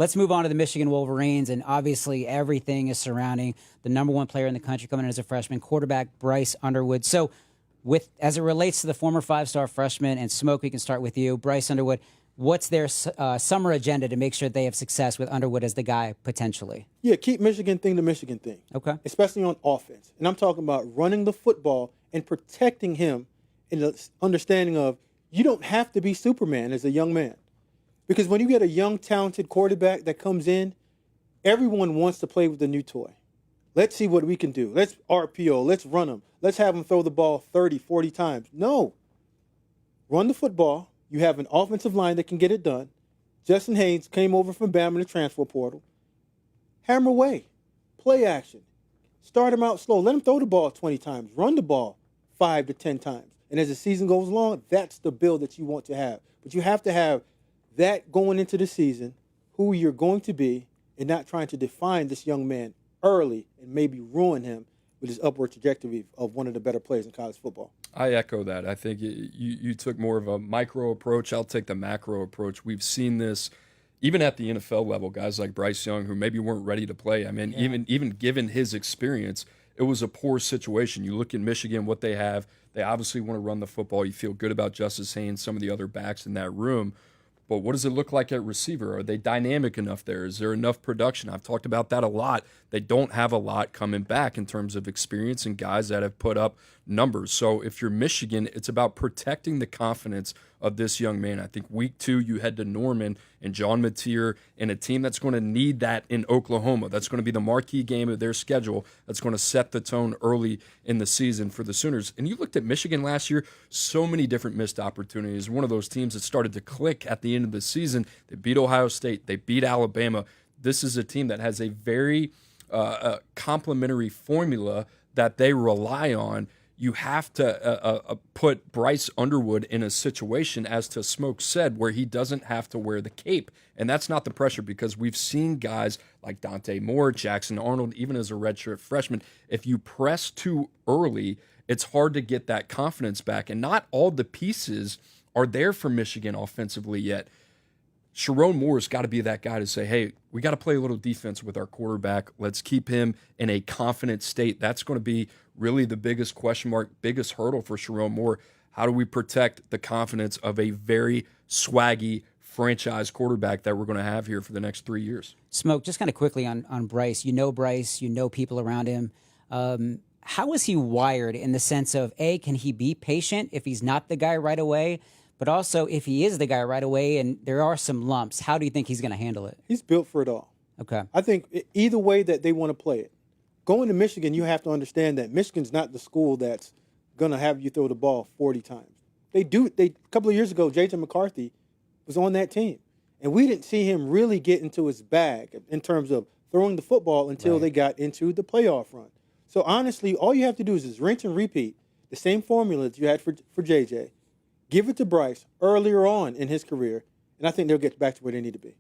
let's move on to the Michigan Wolverines, and obviously everything is surrounding the number one player in the country coming in as a freshman, quarterback Bryce Underwood. So, as it relates to the former five-star freshman, and Smoke, we can start with you, Bryce Underwood. What's their summer agenda to make sure they have success with Underwood as the guy potentially? Yeah, keep Michigan thing the Michigan thing. Okay. Especially on offense. And I'm talking about running the football and protecting him in the understanding of you don't have to be Superman as a young man. Because when you get a young, talented quarterback that comes in, everyone wants to play with the new toy. Let's see what we can do. Let's RPO. Let's run him. Let's have him throw the ball 30, 40 times. No. Run the football. You have an offensive line that can get it done. Justin Haynes came over from Bama in the transfer portal. Hammer away. Play action. Start him out slow. Let him throw the ball 20 times. Run the ball 5 to 10 times. And as the season goes along, that's the build that you want to have. But you have to have that going into the season, who you're going to be, and not trying to define this young man early and maybe ruin him with his upward trajectory of one of the better players in college football. I echo that. I think you took more of a micro approach. I'll take the macro approach. We've seen this even at the NFL level, guys like Bryce Young who maybe weren't ready to play. I mean, even given his experience, it was a poor situation. You look at Michigan, what they have. They obviously want to run the football. You feel good about Justice Haynes, some of the other backs in that room. But what does it look like at receiver? Are they dynamic enough there? Is there enough production? I've talked about that a lot. They don't have a lot coming back in terms of experience and guys that have put up numbers. So if you're Michigan, it's about protecting the confidence of this young man. I think week 2, you head to Norman and John Mateer and a team that's going to need that in Oklahoma. That's going to be the marquee game of their schedule. That's going to set the tone early in the season for the Sooners. And you looked at Michigan last year, so many different missed opportunities. One of those teams that started to click at the end of the season. They beat Ohio State. They beat Alabama. This is a team that has a very complementary formula that they rely on. You have to put Bryce Underwood in a situation, as to Smoke said, where he doesn't have to wear the cape. And that's not the pressure, because we've seen guys like Dante Moore, Jackson Arnold, even as a redshirt freshman, if you press too early, it's hard to get that confidence back. And not all the pieces are there for Michigan offensively yet. Sherrone Moore's got to be that guy to say, hey, we got to play a little defense with our quarterback. Let's keep him in a confident state. That's going to be really the biggest question mark, biggest hurdle for Sherrone Moore. How do we protect the confidence of a very swaggy franchise quarterback that we're going to have here for the next 3 years? Smoke, just kind of quickly on Bryce. You know people around him. How is he wired in the sense of, A, can he be patient if he's not the guy right away? But also, if he is the guy right away and there are some lumps, how do you think he's going to handle it? He's built for it all. Okay. I think either way that they want to play it. Going to Michigan, you have to understand that Michigan's not the school that's going to have you throw the ball 40 times. A couple of years ago, J.J. McCarthy was on that team. And we didn't see him really get into his bag in terms of throwing the football until they got into the playoff run. So honestly, all you have to do is rinse and repeat the same formula that you had for J.J., give it to Bryce earlier on in his career, and I think they'll get back to where they need to be.